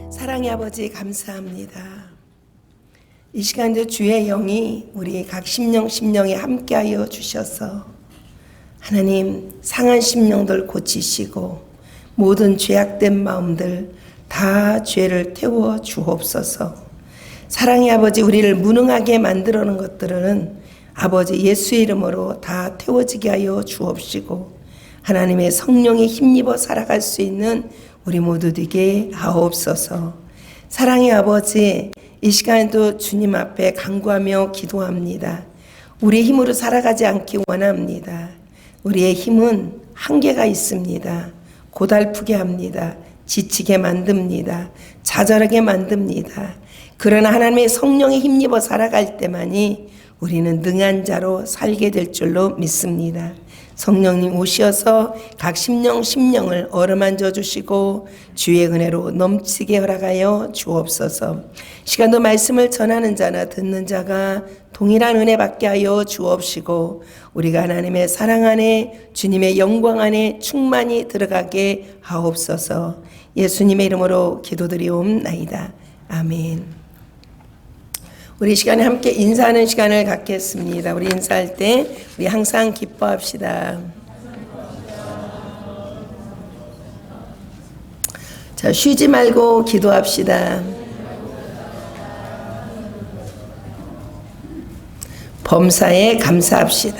사랑의 아버지 감사합니다. 이 시간도 주의 영이 우리 각 심령에 함께하여 주셔서 하나님 상한 심령들 고치시고 모든 죄악된 마음들 다 죄를 태워 주옵소서. 사랑의 아버지, 우리를 무능하게 만들어 놓은 것들은 아버지 예수의 이름으로 다 태워지게 하여 주옵시고 하나님의 성령에 힘입어 살아갈 수 있는 우리 모두 되게 하옵소서. 사랑의 아버지, 이 시간에도 주님 앞에 간구하며 기도합니다. 우리의 힘으로 살아가지 않기 원합니다. 우리의 힘은 한계가 있습니다. 고달프게 합니다. 지치게 만듭니다. 좌절하게 만듭니다. 그러나 하나님의 성령에 힘입어 살아갈 때만이 우리는 능한 자로 살게 될 줄로 믿습니다. 성령님 오셔서 각 심령을 어루만져 주시고 주의 은혜로 넘치게 허락하여 주옵소서. 시간도 말씀을 전하는 자나 듣는 자가 동일한 은혜 받게 하여 주옵시고 우리가 하나님의 사랑 안에 주님의 영광 안에 충만히 들어가게 하옵소서. 예수님의 이름으로 기도드리옵나이다. 아멘. 우리 시간에 함께 인사하는 시간을 갖겠습니다. 우리 인사할 때 우리 항상 기뻐합시다. 자, 쉬지 말고 기도합시다. 범사에 감사합시다.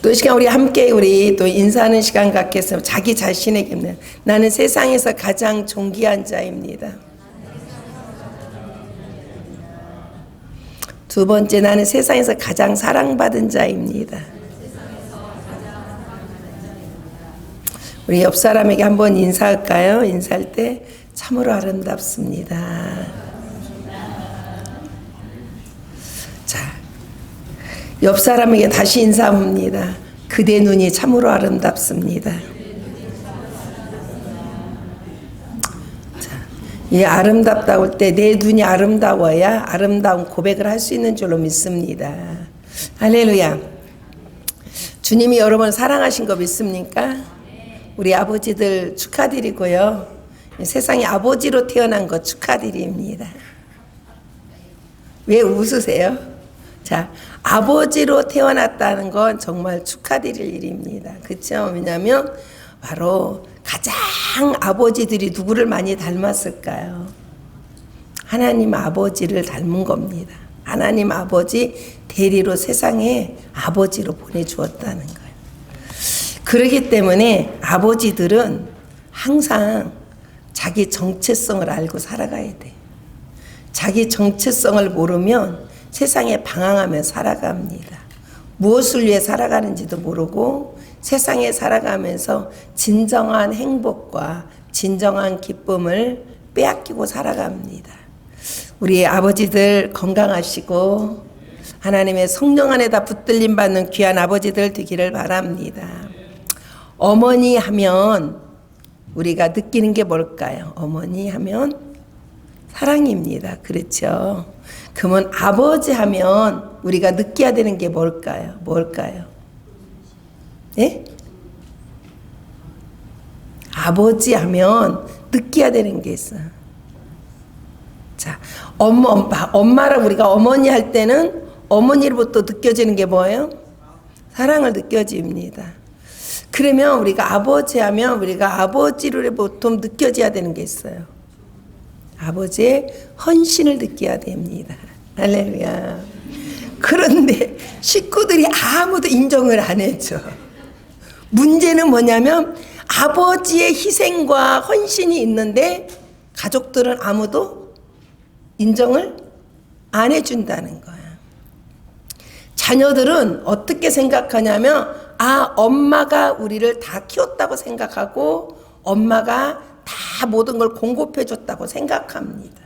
또 이 시간 우리 함께 우리 또 인사하는 시간 갖겠습니다. 자기 자신에게 나는 세상에서 가장 존귀한 자입니다. 두 번째, 나는 세상에서 가장 사랑받은 자입니다. 우리 옆 사람에게 한번 인사할까요? 인사할 때 참으로 아름답습니다. 자, 옆 사람에게 다시 인사합니다. 그대 눈이 참으로 아름답습니다. 이 아름답다고 할 때 내 눈이 아름다워야 아름다운 고백을 할 수 있는 줄로 믿습니다. 할렐루야. 주님이 여러분 사랑하신 거 믿습니까? 우리 아버지들 축하드리고요. 세상에 아버지로 태어난 거 축하드립니다. 왜 웃으세요? 자, 아버지로 태어났다는 건 정말 축하드릴 일입니다. 그렇죠? 왜냐하면 바로 가장 아버지들이 누구를 많이 닮았을까요? 하나님 아버지를 닮은 겁니다. 하나님 아버지 대리로 세상에 아버지로 보내주었다는 거예요. 그렇기 때문에 아버지들은 항상 자기 정체성을 알고 살아가야 돼요. 자기 정체성을 모르면 세상에 방황하며 살아갑니다. 무엇을 위해 살아가는지도 모르고 세상에 살아가면서 진정한 행복과 진정한 기쁨을 빼앗기고 살아갑니다. 우리 아버지들 건강하시고 하나님의 성령 안에다 붙들림 받는 귀한 아버지들 되기를 바랍니다. 어머니 하면 우리가 느끼는 게 뭘까요? 어머니 하면 사랑입니다. 그렇죠? 그러면 아버지 하면 우리가 느껴야 되는 게 뭘까요? 예? 아버지 하면 느껴야 되는 게 있어요. 자, 엄마랑 우리가 어머니 할 때는 어머니로부터 느껴지는 게 뭐예요? 사랑을 느껴집니다. 그러면 우리가 아버지 하면 우리가 아버지로부터 느껴져야 되는 게 있어요. 아버지의 헌신을 느껴야 됩니다. 할렐루야. 그런데 식구들이 아무도 인정을 안 해줘. 문제는 뭐냐면 아버지의 희생과 헌신이 있는데 가족들은 아무도 인정을 안 해준다는 거야. 자녀들은 어떻게 생각하냐면 엄마가 우리를 다 키웠다고 생각하고 엄마가 다 모든 걸 공급해 줬다고 생각합니다.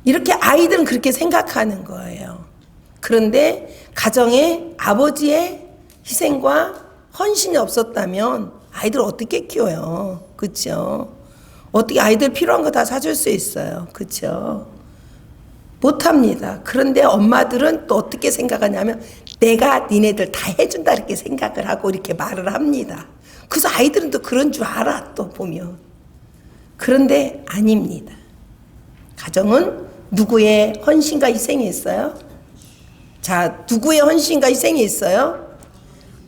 이렇게 아이들은 그렇게 생각하는 거예요. 그런데 가정에 아버지의 희생과 헌신이 없었다면 아이들 어떻게 키워요? 그렇죠? 어떻게 아이들 필요한 거 다 사줄 수 있어요? 그렇죠? 못합니다. 그런데 엄마들은 또 어떻게 생각하냐면 내가 니네들 다 해준다 이렇게 생각을 하고 이렇게 말을 합니다. 그래서 아이들은 또 그런 줄 알아 또 보면. 그런데 아닙니다. 가정은 누구의 헌신과 희생이 있어요? 자, 누구의 헌신과 희생이 있어요?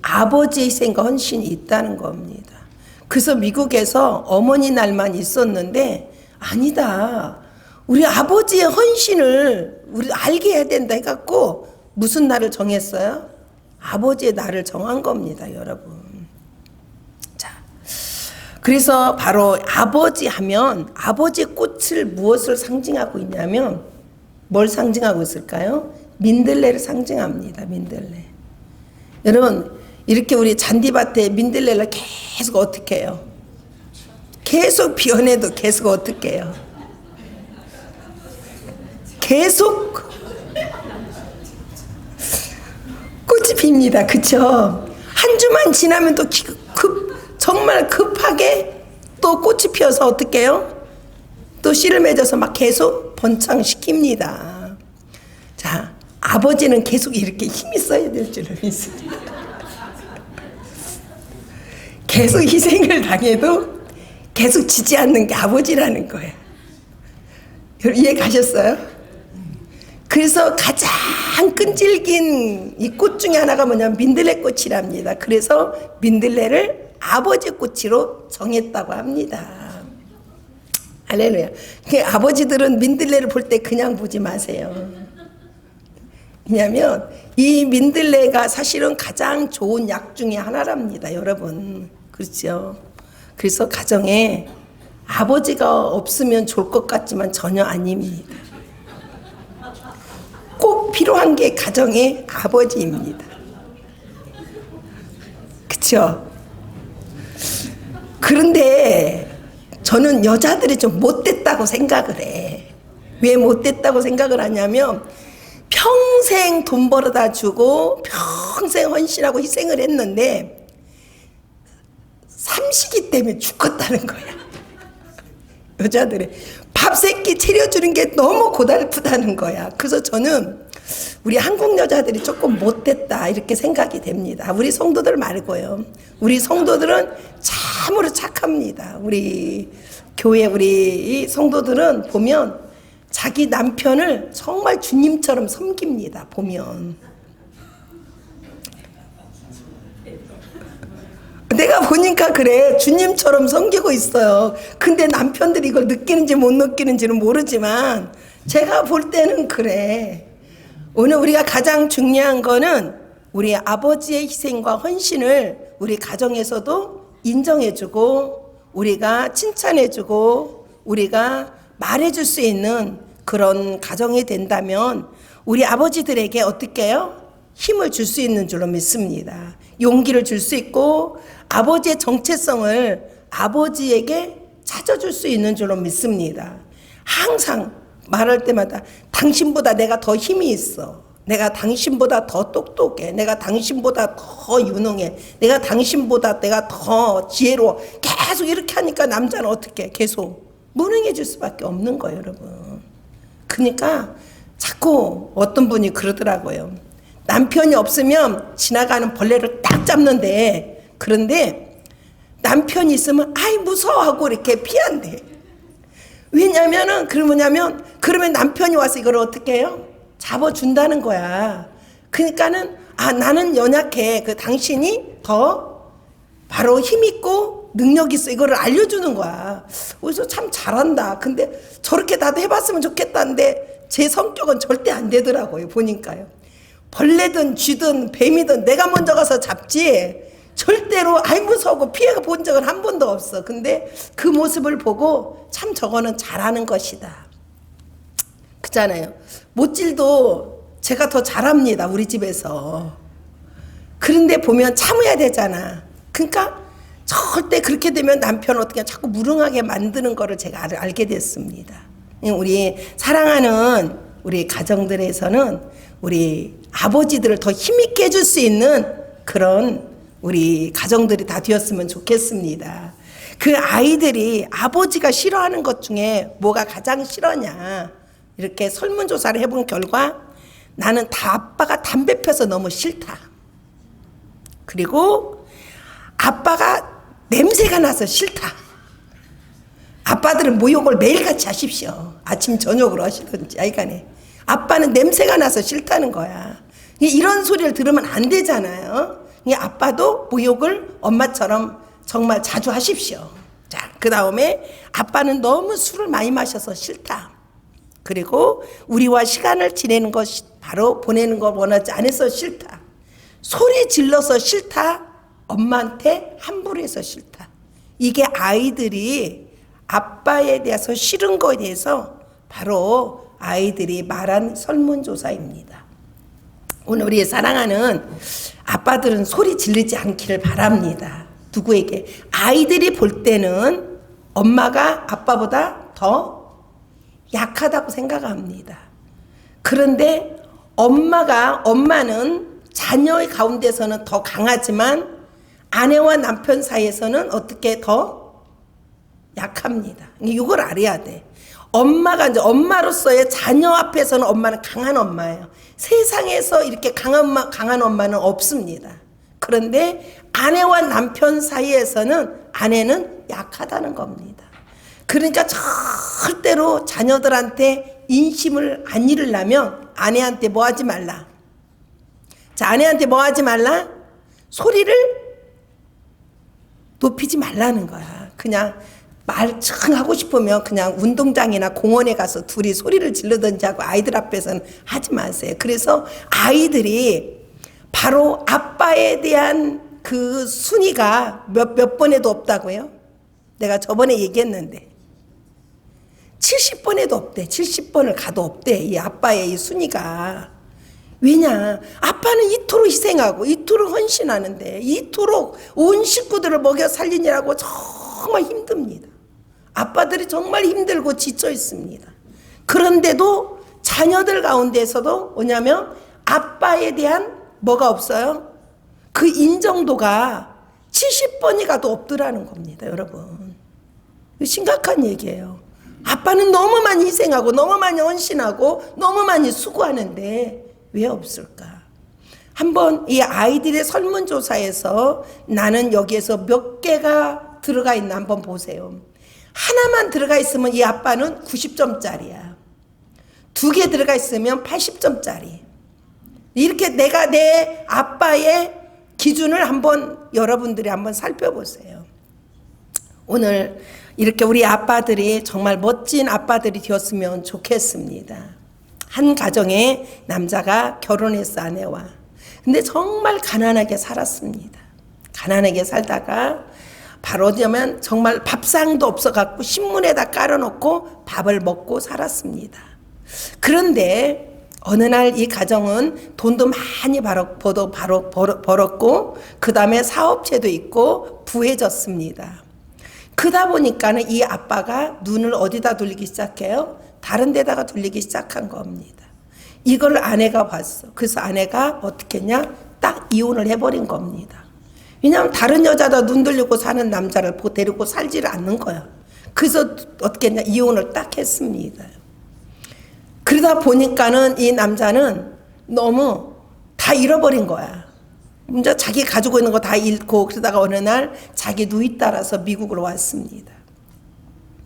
아버지의 희생과 헌신이 있다는 겁니다. 그래서 미국에서 어머니 날만 있었는데 아니다. 우리 아버지의 헌신을 우리 알게 해야 된다 해갖고 무슨 날을 정했어요? 아버지의 날을 정한 겁니다, 여러분. 자, 그래서 바로 아버지 하면 아버지의 꽃을 무엇을 상징하고 있냐면 뭘 상징하고 있을까요? 민들레를 상징합니다. 민들레. 여러분 이렇게 우리 잔디밭에 민들레를 계속 어떻게 해요? 계속 비워내도 계속 어떻게 해요? 계속 꽃이 핍니다. 그쵸? 한 주만 지나면 또 정말 급하게 또 꽃이 피어서 어떻게 해요? 또 씨를 맺어서 막 계속 번창시킵니다. 자, 아버지는 계속 이렇게 힘이 써야 될 줄을 믿습니다. 계속 희생을 당해도 계속 지지 않는 게 아버지라는 거예요. 이해 가셨어요? 그래서 가장 끈질긴 이 꽃 중에 하나가 뭐냐면 민들레 꽃이랍니다. 그래서 민들레를 아버지 꽃으로 정했다고 합니다. 할렐루야. 아버지들은 민들레를 볼 때 그냥 보지 마세요. 왜냐하면 이 민들레가 사실은 가장 좋은 약 중에 하나랍니다, 여러분. 그렇죠? 그래서 가정에 아버지가 없으면 좋을 것 같지만 전혀 아닙니다. 꼭 필요한 게 가정의 아버지입니다. 그렇죠? 그런데 저는 여자들이 좀 못됐다고 생각을 해. 왜 못됐다고 생각을 하냐면 평생 돈 벌어다 주고 평생 헌신하고 희생을 했는데 삼식이 때문에 죽었다는 거야. 여자들이 밥 세끼 차려주는 게 너무 고달프다는 거야. 그래서 저는 우리 한국 여자들이 조금 못됐다 이렇게 생각이 됩니다. 우리 성도들 말고요. 우리 성도들은 참으로 착합니다. 우리 교회 우리 성도들은 보면 자기 남편을 정말 주님처럼 섬깁니다. 보면 내가 보니까 그래. 주님처럼 섬기고 있어요. 근데 남편들이 이걸 느끼는지 못 느끼는지는 모르지만 제가 볼 때는 그래. 오늘 우리가 가장 중요한 거는 우리 아버지의 희생과 헌신을 우리 가정에서도 인정해주고 우리가 칭찬해주고 우리가 말해줄 수 있는 그런 가정이 된다면 우리 아버지들에게 어떻게 해요? 힘을 줄 수 있는 줄로 믿습니다. 용기를 줄 수 있고 아버지의 정체성을 아버지에게 찾아줄 수 있는 줄로 믿습니다. 항상 말할 때마다 당신보다 내가 더 힘이 있어. 내가 당신보다 더 똑똑해. 내가 당신보다 더 유능해. 내가 당신보다 내가 더 지혜로워. 계속 이렇게 하니까 남자는 어떻게 계속 무능해질 수밖에 없는 거예요, 여러분. 그러니까 자꾸 어떤 분이 그러더라고요. 남편이 없으면 지나가는 벌레를 딱 잡는데 그런데 남편이 있으면 아이 무서워하고 이렇게 피한대. 왜냐면은 그러면 남편이 와서 이걸 어떻게 해요? 잡아준다는 거야. 그러니까는 나는 연약해. 당신이 더 바로 힘있고 능력 있어. 이거를 알려주는 거야. 그래서 참 잘한다. 근데 저렇게 나도 해봤으면 좋겠다는데 제 성격은 절대 안 되더라고요. 보니까요. 벌레든 쥐든 뱀이든 내가 먼저 가서 잡지 절대로 무서워 피해 본 적은 한 번도 없어. 근데 그 모습을 보고 참 저거는 잘하는 것이다. 그잖아요. 못질도 제가 더 잘합니다. 우리 집에서. 그런데 보면 참아야 되잖아. 그러니까 절대 그렇게 되면 남편 어떻게 자꾸 무능하게 만드는 거를 제가 알게 됐습니다. 우리 사랑하는 우리 가정들에서는 우리 아버지들을 더 힘있게 해줄 수 있는 그런 우리 가정들이 다 되었으면 좋겠습니다. 그 아이들이 아버지가 싫어하는 것 중에 뭐가 가장 싫어냐 이렇게 설문조사를 해본 결과 나는 다 아빠가 담배 펴서 너무 싫다. 그리고 아빠가 냄새가 나서 싫다. 아빠들은 모욕을 매일같이 하십시오. 아침 저녁으로 하시든지 하여간에 아빠는 냄새가 나서 싫다는 거야. 이런 소리를 들으면 안 되잖아요. 아빠도 모욕을 엄마처럼 정말 자주 하십시오. 자, 그 다음에 아빠는 너무 술을 많이 마셔서 싫다. 그리고 우리와 시간을 지내는 것 바로 보내는 걸 원하지 않아서 싫다. 소리 질러서 싫다. 엄마한테 함부로 해서 싫다. 이게 아이들이 아빠에 대해서 싫은 거에 대해서 바로 아이들이 말한 설문조사입니다. 오늘 우리 사랑하는 아빠들은 소리 지르지 않기를 바랍니다. 누구에게? 아이들이 볼 때는 엄마가 아빠보다 더 약하다고 생각합니다. 그런데 엄마는 자녀의 가운데서는 더 강하지만 아내와 남편 사이에서는 어떻게 더 약합니다. 이걸 알아야 돼. 엄마가 이제 엄마로서의 자녀 앞에서는 엄마는 강한 엄마예요. 세상에서 이렇게 강한 엄마는 없습니다. 그런데 아내와 남편 사이에서는 아내는 약하다는 겁니다. 그러니까 절대로 자녀들한테 인심을 안 잃으려면 아내한테 뭐 하지 말라. 자, 아내한테 뭐 하지 말라? 소리를 높이지 말라는 거야. 그냥 말 청 하고 싶으면 그냥 운동장이나 공원에 가서 둘이 소리를 지르든지 하고 아이들 앞에서는 하지 마세요. 그래서 아이들이 바로 아빠에 대한 그 순위가 몇 번에도 없다고요? 내가 저번에 얘기했는데 70번에도 없대. 70번을 가도 없대. 이 아빠의 이 순위가. 왜냐? 아빠는 이토록 희생하고 이토록 헌신하는데 이토록 온 식구들을 먹여 살리느라고 정말 힘듭니다. 아빠들이 정말 힘들고 지쳐 있습니다. 그런데도 자녀들 가운데서도 뭐냐면 아빠에 대한 뭐가 없어요? 그 인정도가 70번이 가도 없더라는 겁니다, 여러분. 심각한 얘기예요. 아빠는 너무 많이 희생하고 너무 많이 헌신하고 너무 많이 수고하는데 왜 없을까? 한번 이 아이들의 설문조사에서 나는 여기에서 몇 개가 들어가 있나 한번 보세요. 하나만 들어가 있으면 이 아빠는 90점짜리야. 2개 들어가 있으면 80점짜리. 이렇게 내가 내 아빠의 기준을 한번 여러분들이 한번 살펴보세요. 오늘 이렇게 우리 아빠들이 정말 멋진 아빠들이 되었으면 좋겠습니다. 한 가정에 남자가 결혼했어, 아내와. 근데 정말 가난하게 살았습니다. 가난하게 살다가 바로 어쩌면 정말 밥상도 없어갖고 신문에다 깔아놓고 밥을 먹고 살았습니다. 그런데 어느 날 이 가정은 돈도 많이 벌었고 그 다음에 사업체도 있고 부해졌습니다. 그러다 보니까는 이 아빠가 눈을 어디다 돌리기 시작해요? 다른 데다가 돌리기 시작한 겁니다. 이걸 아내가 봤어. 그래서 아내가 어떻게 했냐? 딱 이혼을 해버린 겁니다. 왜냐하면 다른 여자다 눈 돌리고 사는 남자를 데리고 살지를 않는 거야. 그래서 어떻게 했냐? 이혼을 딱 했습니다. 그러다 보니까는 이 남자는 너무 다 잃어버린 거야. 먼저 자기 가지고 있는 거 다 잃고 그러다가 어느 날 자기 누이 따라서 미국으로 왔습니다.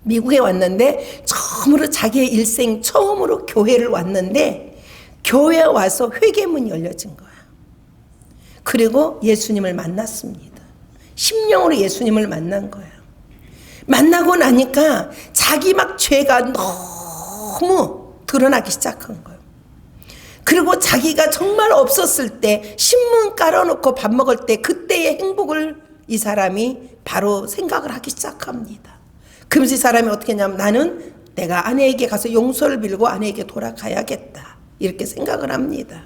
미국에 왔는데 처음으로 자기의 일생 처음으로 교회를 왔는데 교회에 와서 회개문이 열려진 거야. 그리고 예수님을 만났습니다. 심령으로 예수님을 만난 거야. 만나고 나니까 자기 막 죄가 너무 드러나기 시작한 거예요. 그리고 자기가 정말 없었을 때 신문 깔아놓고 밥 먹을 때 그때의 행복을 이 사람이 바로 생각을 하기 시작합니다. 그러면서 이 사람이 어떻게 했냐면 나는 내가 아내에게 가서 용서를 빌고 아내에게 돌아가야겠다. 이렇게 생각을 합니다.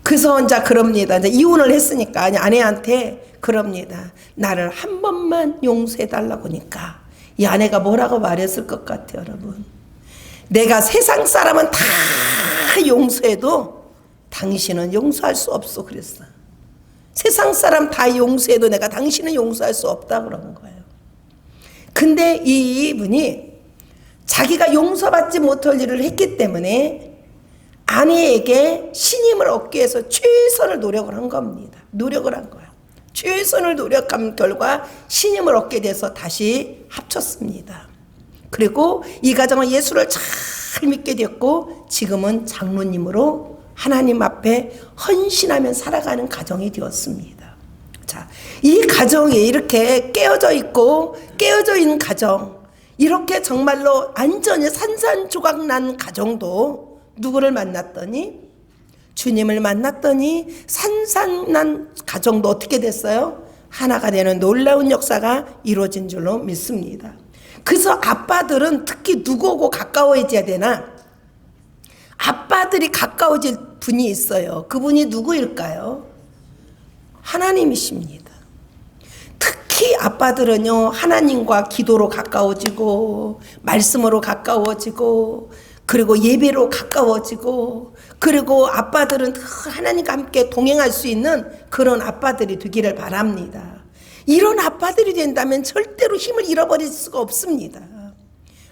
그래서 이제 그럽니다. 이제 이혼을 했으니까 아내한테 그럽니다. 나를 한 번만 용서해 달라고 하니까 이 아내가 뭐라고 말했을 것 같아요, 여러분? 내가 세상 사람은 다 용서해도 당신은 용서할 수 없어 그랬어. 세상 사람 다 용서해도 내가 당신은 용서할 수 없다 그런 거예요. 근데 이분이 자기가 용서받지 못할 일을 했기 때문에 아내에게 신임을 얻기 위해서 최선을 노력을 한 겁니다. 노력을 한 거예요. 최선을 노력한 결과 신임을 얻게 돼서 다시 합쳤습니다. 그리고 이 가정은 예수를 잘 믿게 됐고 지금은 장로님으로 하나님 앞에 헌신하며 살아가는 가정이 되었습니다. 자, 이 가정이 이렇게 깨어져 있고 깨어져 있는 가정, 이렇게 정말로 완전히 산산조각 난 가정도 누구를 만났더니 주님을 만났더니 산산난 가정도 어떻게 됐어요? 하나가 되는 놀라운 역사가 이루어진 줄로 믿습니다. 그래서 아빠들은 특히 누구하고 가까워져야 되나? 아빠들이 가까워질 분이 있어요. 그분이 누구일까요? 하나님이십니다. 특히 아빠들은요, 하나님과 기도로 가까워지고 말씀으로 가까워지고 그리고 예배로 가까워지고, 그리고 아빠들은 하나님과 함께 동행할 수 있는 그런 아빠들이 되기를 바랍니다. 이런 아빠들이 된다면 절대로 힘을 잃어버릴 수가 없습니다.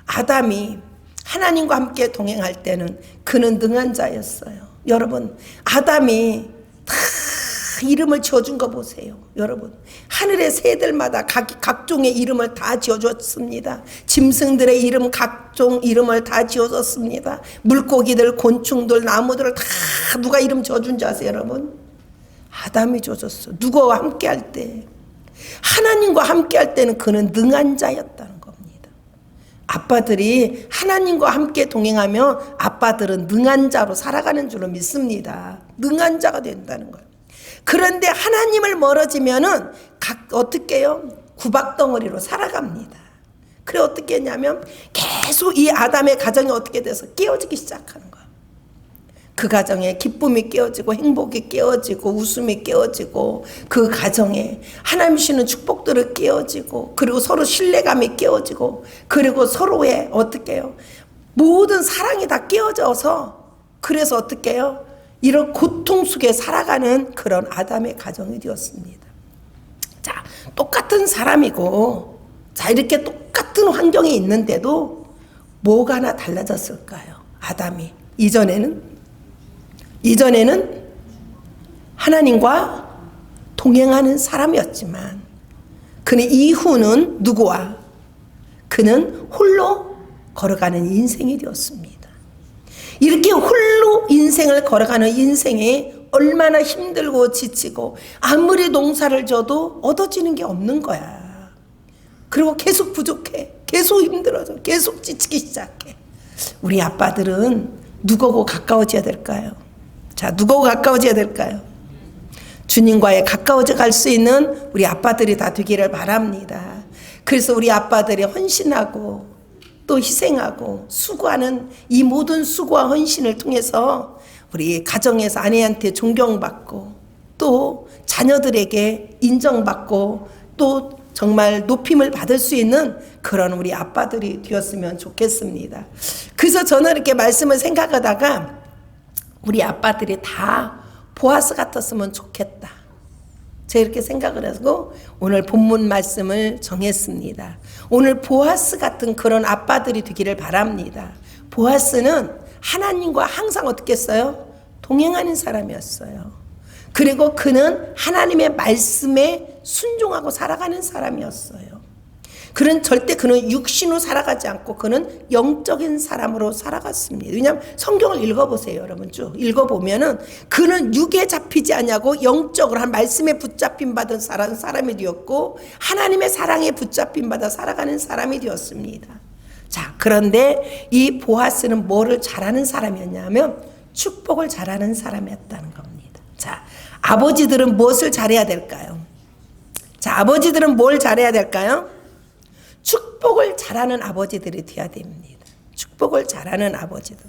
아담이 하나님과 함께 동행할 때는 그는 능한 자였어요. 여러분, 아담이 다 이름을 지어준 거 보세요. 여러분, 하늘의 새들마다 각종의 이름을 다 지어줬습니다. 짐승들의 이름, 각종 이름을 다 지어줬습니다. 물고기들, 곤충들, 나무들을 다 누가 이름 지어준 줄 아세요, 여러분? 아담이 지어줬어. 누구와 함께 할 때, 하나님과 함께 할 때는 그는 능한 자였다는 겁니다. 아빠들이 하나님과 함께 동행하며 아빠들은 능한 자로 살아가는 줄로 믿습니다. 능한 자가 된다는 거예요. 그런데 하나님을 멀어지면은 어떻게 해요? 구박덩어리로 살아갑니다. 그래 어떻게 했냐면 계속 이 아담의 가정이 어떻게 돼서 깨어지기 시작하는 거예요. 그 가정에 기쁨이 깨어지고 행복이 깨어지고 웃음이 깨어지고 그 가정에 하나님 주시는 축복들을 깨어지고 그리고 서로 신뢰감이 깨어지고 그리고 서로의 어떻게 해요? 모든 사랑이 다 깨어져서 그래서 어떻게 해요? 이런 고통 속에 살아가는 그런 아담의 가정이 되었습니다. 자, 똑같은 사람이고, 자, 이렇게 똑같은 환경에 있는데도 뭐가 하나 달라졌을까요? 아담이. 이전에는 하나님과 동행하는 사람이었지만, 그는 이후는 누구와? 그는 홀로 걸어가는 인생이 되었습니다. 이렇게 홀로 인생을 걸어가는 인생에 얼마나 힘들고 지치고 아무리 농사를 져도 얻어지는 게 없는 거야. 그리고 계속 부족해. 계속 힘들어져. 계속 지치기 시작해. 우리 아빠들은 누구하고 가까워져야 될까요? 자, 누구하고 가까워져야 될까요? 주님과의 가까워져 갈 수 있는 우리 아빠들이 다 되기를 바랍니다. 그래서 우리 아빠들이 헌신하고 또 희생하고 수고하는 이 모든 수고와 헌신을 통해서 우리 가정에서 아내한테 존경받고 또 자녀들에게 인정받고 또 정말 높임을 받을 수 있는 그런 우리 아빠들이 되었으면 좋겠습니다. 그래서 저는 이렇게 말씀을 생각하다가 우리 아빠들이 다 보아스 같았으면 좋겠다. 제가 이렇게 생각을 하고 오늘 본문 말씀을 정했습니다. 오늘 보아스 같은 그런 아빠들이 되기를 바랍니다. 보아스는 하나님과 항상 어떻게 했어요? 동행하는 사람이었어요. 그리고 그는 하나님의 말씀에 순종하고 살아가는 사람이었어요. 절대 그는 육신으로 살아가지 않고 그는 영적인 사람으로 살아갔습니다. 왜냐하면 성경을 읽어보세요, 여러분. 쭉 읽어보면은 그는 육에 잡히지 않냐고 영적으로 한 말씀에 붙잡힘 받은 사람이 되었고 하나님의 사랑에 붙잡힘 받아 살아가는 사람이 되었습니다. 자, 그런데 이 보아스는 뭐를 잘하는 사람이었냐면 축복을 잘하는 사람이었다는 겁니다. 자, 아버지들은 무엇을 잘해야 될까요? 자, 아버지들은 뭘 잘해야 될까요? 축복을 잘하는 아버지들이 되어야 됩니다. 축복을 잘하는 아버지들.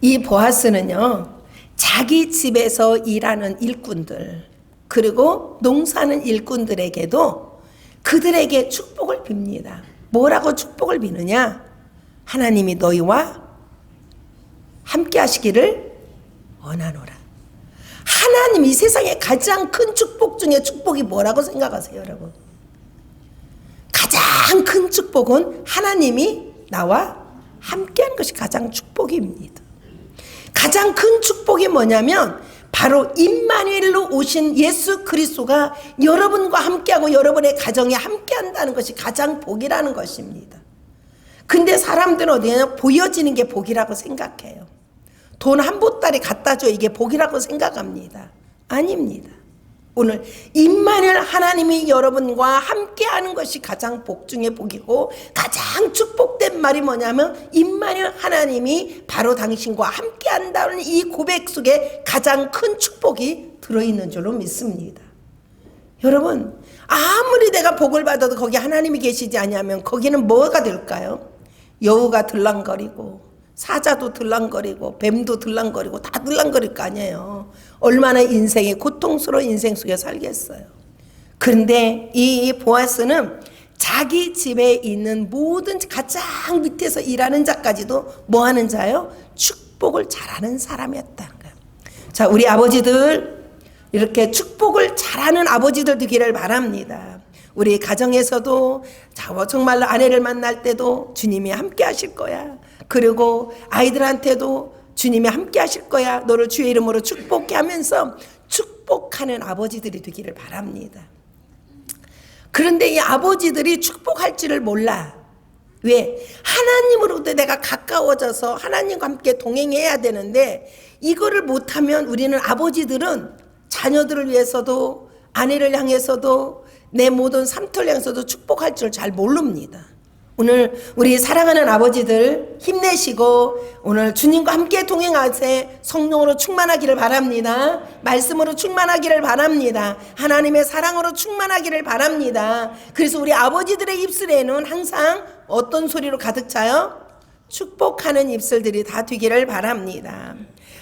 이 보아스는요, 자기 집에서 일하는 일꾼들, 그리고 농사하는 일꾼들에게도 그들에게 축복을 빕니다. 뭐라고 축복을 비느냐? 하나님이 너희와 함께 하시기를 원하노라. 하나님, 이 세상에 가장 큰 축복 중에 축복이 뭐라고 생각하세요, 여러분? 가장 큰 축복은 하나님이 나와 함께하는 것이 가장 축복입니다. 가장 큰 축복이 뭐냐면 바로 임마누엘로 오신 예수 그리스도가 여러분과 함께하고 여러분의 가정에 함께한다는 것이 가장 복이라는 것입니다. 근데 사람들은 어디냐, 보여지는 게 복이라고 생각해요. 돈 한 보따리 갖다 줘, 이게 복이라고 생각합니다. 아닙니다. 오늘 임마누엘 하나님이 여러분과 함께하는 것이 가장 복 중의 복이고, 가장 축복된 말이 뭐냐면 임마누엘 하나님이 바로 당신과 함께한다는 이 고백 속에 가장 큰 축복이 들어있는 줄로 믿습니다. 여러분, 아무리 내가 복을 받아도 거기 하나님이 계시지 않으면 거기는 뭐가 될까요? 여우가 들랑거리고 사자도 들랑거리고 뱀도 들랑거리고 다 들랑거릴 거 아니에요. 얼마나 인생이 고통스러운 인생 속에 살겠어요. 그런데 이 보아스는 자기 집에 있는 모든 가장 밑에서 일하는 자까지도 뭐 하는 자요? 축복을 잘하는 사람이었다는 거예요. 자, 우리 아버지들 이렇게 축복을 잘하는 아버지들 되기를 바랍니다. 우리 가정에서도 정말로 아내를 만날 때도 주님이 함께 하실 거야. 그리고 아이들한테도 주님이 함께 하실 거야. 너를 주의 이름으로 축복해 하면서 축복하는 아버지들이 되기를 바랍니다. 그런데 이 아버지들이 축복할 줄을 몰라. 왜? 하나님으로부터 내가 가까워져서 하나님과 함께 동행해야 되는데 이거를 못하면 우리는 아버지들은 자녀들을 위해서도 아내를 향해서도 내 모든 삶터를 향해서도 축복할 줄 잘 모릅니다. 오늘 우리 사랑하는 아버지들 힘내시고 오늘 주님과 함께 동행하세. 성령으로 충만하기를 바랍니다. 말씀으로 충만하기를 바랍니다. 하나님의 사랑으로 충만하기를 바랍니다. 그래서 우리 아버지들의 입술에는 항상 어떤 소리로 가득 차요? 축복하는 입술들이 다 되기를 바랍니다.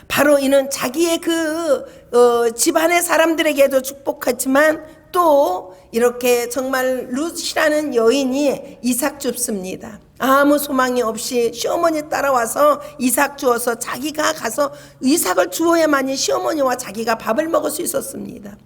바로 이는 자기의 집안의 사람들에게도 축복하지만 또 이렇게 정말 룻이라는 여인이 이삭 줍습니다. 아무 소망이 없이 시어머니 따라와서 이삭 주어서 자기가 가서 이삭을 주어야만이 시어머니와 자기가 밥을 먹을 수 있었습니다.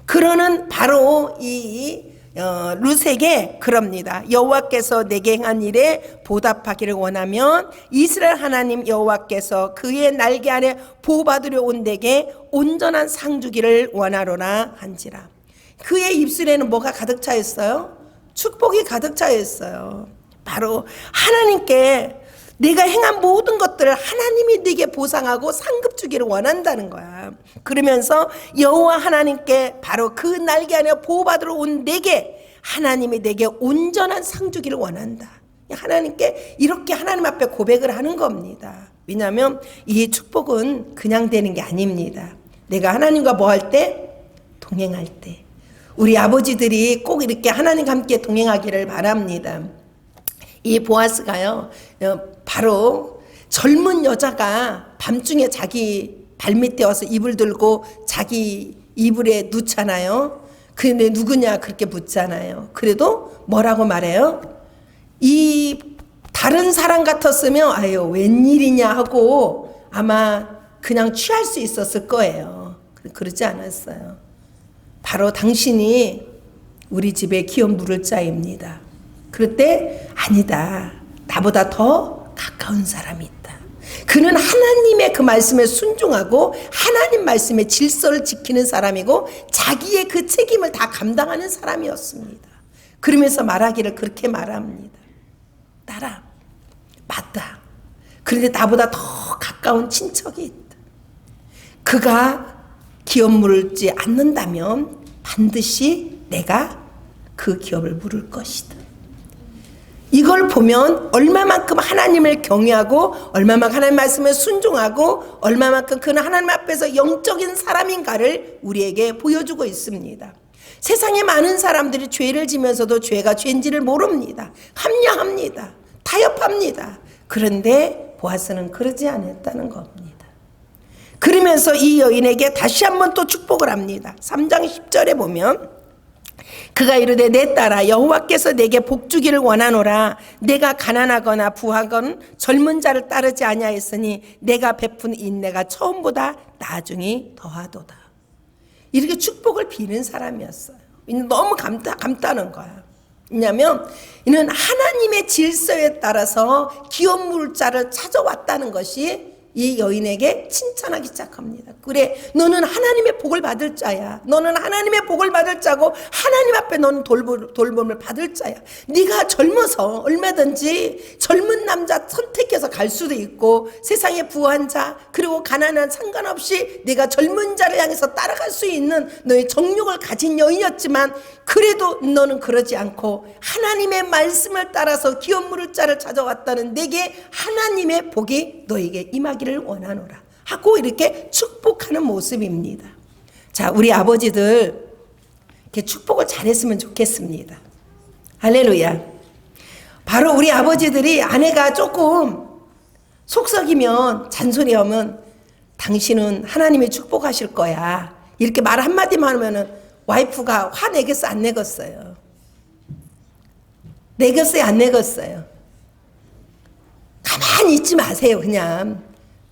그러는 바로 이 룻에게 그럽니다. 여호와께서 내게 행한 일에 보답하기를 원하면 이스라엘 하나님 여호와께서 그의 날개 아래 보호받으려 온 내게 온전한 상 주기를 원하노라 한지라. 그의 입술에는 뭐가 가득 차 있어요? 축복이 가득 차 있어요. 바로 하나님께 내가 행한 모든 것들을 하나님이 네게 보상하고 상급 주기를 원한다는 거야. 그러면서 여호와 하나님께 바로 그 날개 안에 보호받으러 온 내게 하나님이 내게 온전한 상 주기를 원한다. 하나님께 이렇게 하나님 앞에 고백을 하는 겁니다. 왜냐하면 이 축복은 그냥 되는 게 아닙니다. 내가 하나님과 뭐 할 때? 동행할 때. 우리 아버지들이 꼭 이렇게 하나님과 함께 동행하기를 바랍니다. 이 보아스가요, 바로 젊은 여자가 밤중에 자기 발밑에 와서 이불 들고 자기 이불에 눕잖아요. 근데 누구냐 그렇게 묻잖아요. 그래도 뭐라고 말해요? 이 다른 사람 같았으면 아유 웬일이냐 하고 아마 그냥 취할 수 있었을 거예요. 그러지 않았어요. 바로 당신이 우리 집에 기업 물을 자입니다. 그럴 때 아니다. 나보다 더 가까운 사람이 있다. 그는 하나님의 그 말씀에 순종하고 하나님 말씀의 질서를 지키는 사람이고 자기의 그 책임을 다 감당하는 사람이었습니다. 그러면서 말하기를 그렇게 말합니다. 딸아, 맞다. 그런데 나보다 더 가까운 친척이 있다. 그가 기업 물지 않는다면 반드시 내가 그 기업을 물을 것이다. 이걸 보면 얼마만큼 하나님을 경외하고 얼마만큼 하나님 말씀에 순종하고 얼마만큼 그는 하나님 앞에서 영적인 사람인가를 우리에게 보여주고 있습니다. 세상에 많은 사람들이 죄를 지면서도 죄가 죄인지를 모릅니다. 합리화합니다. 타협합니다. 그런데 보아스는 그러지 않았다는 겁니다. 그러면서 이 여인에게 다시 한번 또 축복을 합니다. 3장 10절에 보면 그가 이르되 내 딸아 여호와께서 내게 복 주기를 원하노라. 내가 가난하거나 부하건 젊은 자를 따르지 아니하였으니 내가 베푼 인내가 처음보다 나중이 더하도다. 이렇게 축복을 비는 사람이었어요. 너무 감탄한 거야. 왜냐하면 이는 하나님의 질서에 따라서 기업 물자를 찾아왔다는 것이 이 여인에게 칭찬하기 시작합니다. 그래, 너는 하나님의 복을 받을 자야. 너는 하나님의 복을 받을 자고 하나님 앞에 너는 돌봄을 받을 자야. 네가 젊어서 얼마든지 젊은 남자 선택해서 갈 수도 있고 세상의 부한 자 그리고 가난한 상관없이 네가 젊은 자를 향해서 따라갈 수 있는 너의 정욕을 가진 여인이었지만 그래도 너는 그러지 않고 하나님의 말씀을 따라서 기업 물을 자를 찾아왔다는 내게 하나님의 복이 너에게 임하기를 원하노라 하고 이렇게 축복하는 모습입니다. 자, 우리 아버지들 이렇게 축복을 잘했으면 좋겠습니다. 할렐루야. 바로 우리 아버지들이 아내가 조금 속썩이면 잔소리하면 당신은 하나님이 축복하실 거야 이렇게 말 한마디만 하면은 와이프가 화 내겠어 안 내겠어요? 내겠어요 안 내겠어요? 가만히 있지 마세요. 그냥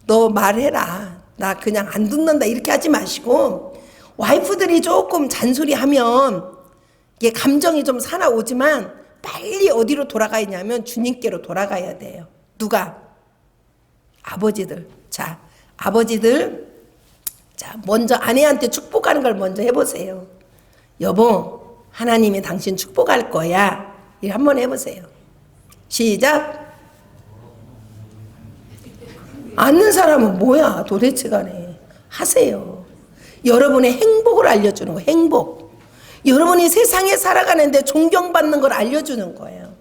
너 말해라. 나 그냥 안 듣는다 이렇게 하지 마시고 와이프들이 조금 잔소리하면 이게 감정이 좀 사나오지만 빨리 어디로 돌아가야 하냐면 주님께로 돌아가야 돼요. 누가? 아버지들. 자, 아버지들 자 먼저 아내한테 축복하는 걸 먼저 해보세요. 여보 하나님이 당신 축복할 거야. 이렇게 한번 해보세요. 시작. 아는 사람은 뭐야 도대체 간에 하세요. 여러분의 행복을 알려주는 거예요. 행복. 여러분이 세상에 살아가는데 존경받는 걸 알려주는 거예요.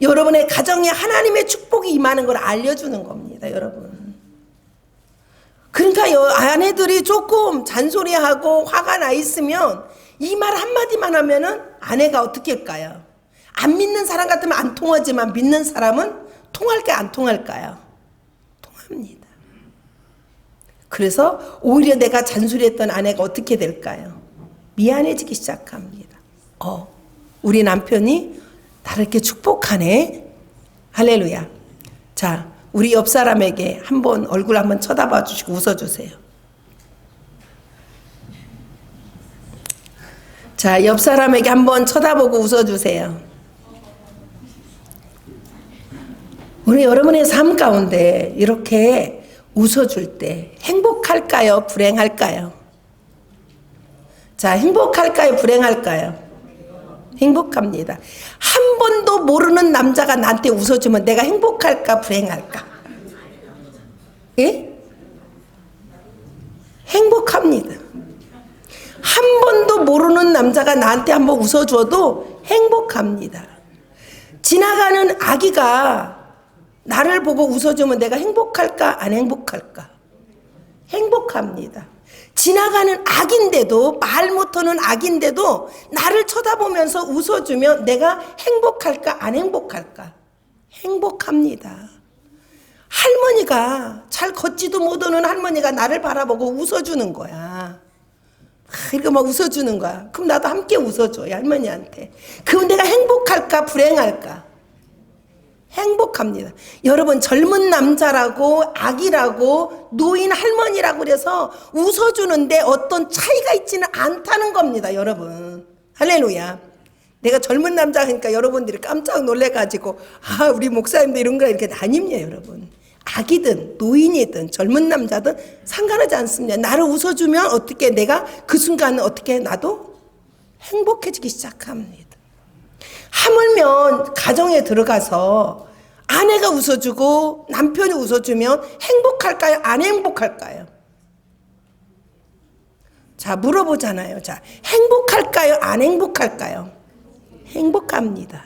여러분의 가정에 하나님의 축복이 임하는 걸 알려주는 겁니다. 여러분. 그러니까 아내들이 조금 잔소리하고 화가 나 있으면 이 말 한마디만 하면은 아내가 어떻게 할까요? 안 믿는 사람 같으면 안 통하지만 믿는 사람은 통할까요? 안 통할까요? 통합니다. 그래서 오히려 내가 잔소리했던 아내가 어떻게 될까요? 미안해지기 시작합니다. 우리 남편이 나를 이렇게 축복하네. 할렐루야. 자, 우리 옆 사람에게 한번 얼굴 한번 쳐다봐 주시고 웃어주세요. 자, 옆 사람에게 한번 쳐다보고 웃어주세요. 우리 여러분의 삶 가운데 이렇게 웃어줄 때 행복할까요? 불행할까요? 자, 행복할까요? 불행할까요? 행복합니다. 한 번도 모르는 남자가 나한테 웃어주면 내가 행복할까? 불행할까? 예? 행복합니다. 한 번도 모르는 남자가 나한테 한번 웃어줘도 행복합니다. 지나가는 아기가 나를 보고 웃어주면 내가 행복할까? 안 행복할까? 행복합니다. 지나가는 아기인데도 말 못하는 아기인데도 나를 쳐다보면서 웃어주면 내가 행복할까? 안 행복할까? 행복합니다. 할머니가 잘 걷지도 못하는 할머니가 나를 바라보고 웃어주는 거야. 이렇게 막 웃어주는 거야. 그럼 나도 함께 웃어줘, 할머니한테. 그럼 내가 행복할까? 불행할까? 행복합니다. 여러분, 젊은 남자라고 아기라고 노인 할머니라고 그래서 웃어주는데 어떤 차이가 있지는 않다는 겁니다. 여러분, 할렐루야. 내가 젊은 남자 하니까 여러분들이 깜짝 놀래가지고 우리 목사님도 이런 거 이렇게 아닙니다. 여러분, 아기든 노인이든 젊은 남자든 상관하지 않습니다. 나를 웃어주면 어떻게 내가 그 순간은 어떻게 나도 행복해지기 시작합니다. 하물며 가정에 들어가서 아내가 웃어주고 남편이 웃어주면 행복할까요? 안 행복할까요? 자, 물어보잖아요. 자, 행복할까요? 안 행복할까요? 행복합니다.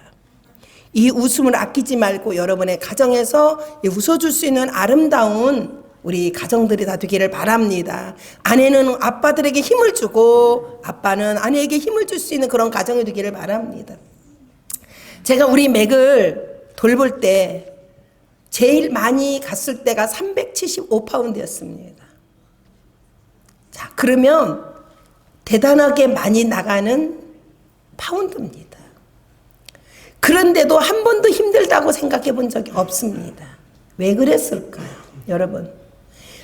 이 웃음을 아끼지 말고 여러분의 가정에서 웃어줄 수 있는 아름다운 우리 가정들이 다 되기를 바랍니다. 아내는 아빠들에게 힘을 주고 아빠는 아내에게 힘을 줄 수 있는 그런 가정이 되기를 바랍니다. 제가 우리 맥을 돌볼 때 제일 많이 갔을 때가 375파운드였습니다. 자, 그러면 대단하게 많이 나가는 파운드입니다. 그런데도 한 번도 힘들다고 생각해 본 적이 없습니다. 왜 그랬을까요? 여러분,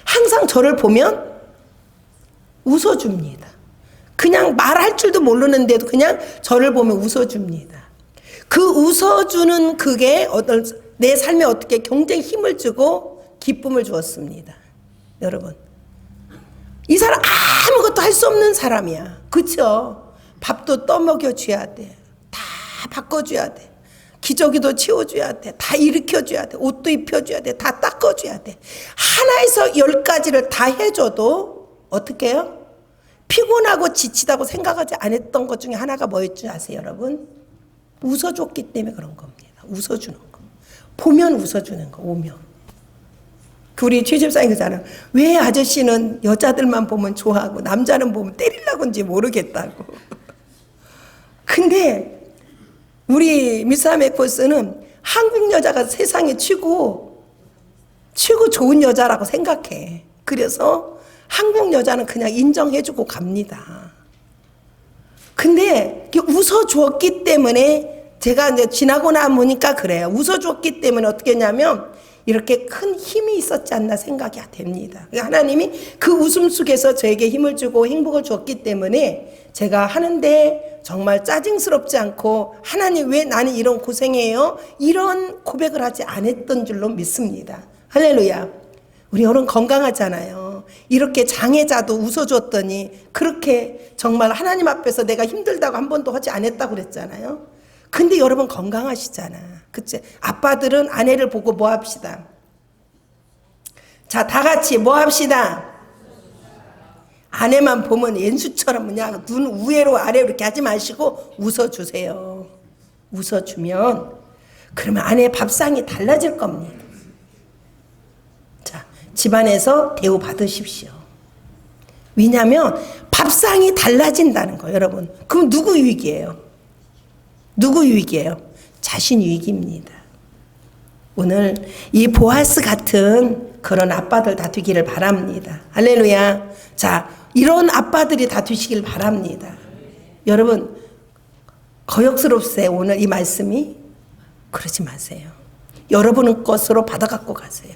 항상 저를 보면 웃어줍니다. 그냥 말할 줄도 모르는데도 그냥 저를 보면 웃어줍니다. 그 웃어주는 그게 내 삶에 어떻게 굉장히 힘을 주고 기쁨을 주었습니다. 여러분, 이 사람 아무것도 할 수 없는 사람이야. 그쵸? 밥도 떠먹여줘야 돼. 다 바꿔줘야 돼. 기저귀도 치워줘야 돼. 다 일으켜줘야 돼. 옷도 입혀줘야 돼. 다 닦아줘야 돼. 하나에서 10가지를 다 해줘도 어떻게 해요? 피곤하고 지치다고 생각하지 않았던 것 중에 하나가 뭐였지 아세요, 여러분? 웃어줬기 때문에 그런 겁니다. 웃어주는 거. 보면 웃어주는 거, 오면. 우리 최집사님 그잖아. 왜 아저씨는 여자들만 보면 좋아하고 남자는 보면 때리려고인지 모르겠다고. 근데 우리 미사 맥코스는 한국 여자가 세상에 최고 좋은 여자라고 생각해. 그래서 한국 여자는 그냥 인정해주고 갑니다. 근데 웃어주었기 때문에 제가 이제 지나고 나보니까 그래요. 웃어주었기 때문에 어떻게 했냐면 이렇게 큰 힘이 있었지 않나 생각이 됩니다. 하나님이 그 웃음 속에서 저에게 힘을 주고 행복을 주었기 때문에 제가 하는데 정말 짜증스럽지 않고 하나님 왜 나는 이런 고생해요? 이런 고백을 하지 않았던 줄로 믿습니다. 할렐루야. 우리 여러분 건강하잖아요. 이렇게 장애자도 웃어줬더니 그렇게 정말 하나님 앞에서 내가 힘들다고 한 번도 하지 않았다고 그랬잖아요. 근데 여러분 건강하시잖아. 그치? 아빠들은 아내를 보고 뭐 합시다? 자, 다 같이 뭐 합시다? 아내만 보면 연수처럼 그냥 눈 위로 아래로 이렇게 하지 마시고 웃어주세요. 웃어주면 그러면 아내의 밥상이 달라질 겁니다. 자, 집안에서 대우 받으십시오. 왜냐하면 밥상이 달라진다는 거예요, 여러분. 그럼 누구 유익이에요? 누구 유익이에요? 자신 유익입니다. 오늘 이 보아스 같은 그런 아빠들 다 되기를 바랍니다. 할렐루야. 자, 이런 아빠들이 다 되시길 바랍니다. 여러분, 거역스럽세요, 오늘 이 말씀이? 그러지 마세요. 여러분의 것으로 받아갖고 가세요.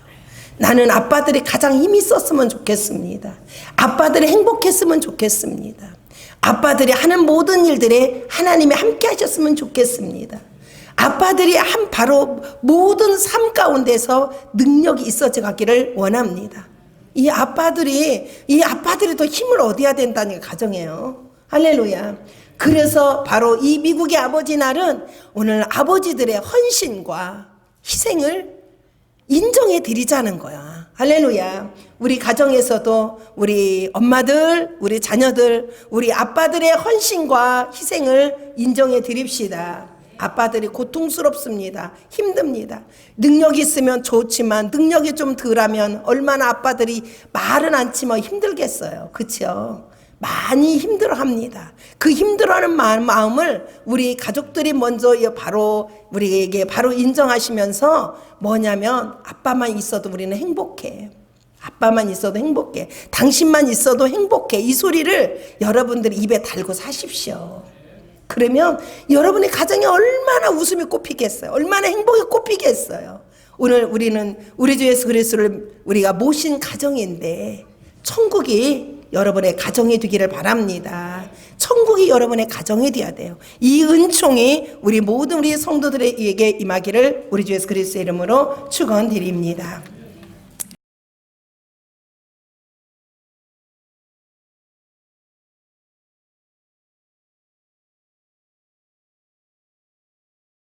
나는 아빠들이 가장 힘이 있었으면 좋겠습니다. 아빠들이 행복했으면 좋겠습니다. 아빠들이 하는 모든 일들에 하나님이 함께 하셨으면 좋겠습니다. 아빠들이 바로 모든 삶 가운데서 능력이 있어져 가기를 원합니다. 이 아빠들이 더 힘을 얻어야 된다는 게 가정이에요. 할렐루야. 그래서 바로 이 미국의 아버지 날은 오늘 아버지들의 헌신과 희생을 인정해 드리자는 거야. 할렐루야. 우리 가정에서도 우리 엄마들, 우리 자녀들, 우리 아빠들의 헌신과 희생을 인정해 드립시다. 아빠들이 고통스럽습니다. 힘듭니다. 능력이 있으면 좋지만 능력이 좀 덜하면 얼마나 아빠들이 말은 않지만 힘들겠어요. 그렇죠? 많이 힘들어합니다. 그 힘들어하는 마음을 우리 가족들이 먼저 바로 우리에게 바로 인정하시면서 뭐냐면 아빠만 있어도 우리는 행복해. 아빠만 있어도 행복해. 당신만 있어도 행복해. 이 소리를 여러분들이 입에 달고 사십시오. 그러면 여러분의 가정에 얼마나 웃음이 꽃피겠어요. 얼마나 행복이 꽃피겠어요. 오늘 우리는 우리 주 예수 그리스도를 우리가 모신 가정인데 천국이 여러분의 가정이 되기를 바랍니다. 천국이 여러분의 가정이 되어야 돼요. 이 은총이 우리 모든 우리 성도들에게 임하기를 우리 주 예수 그리스도의 이름으로 축원드립니다.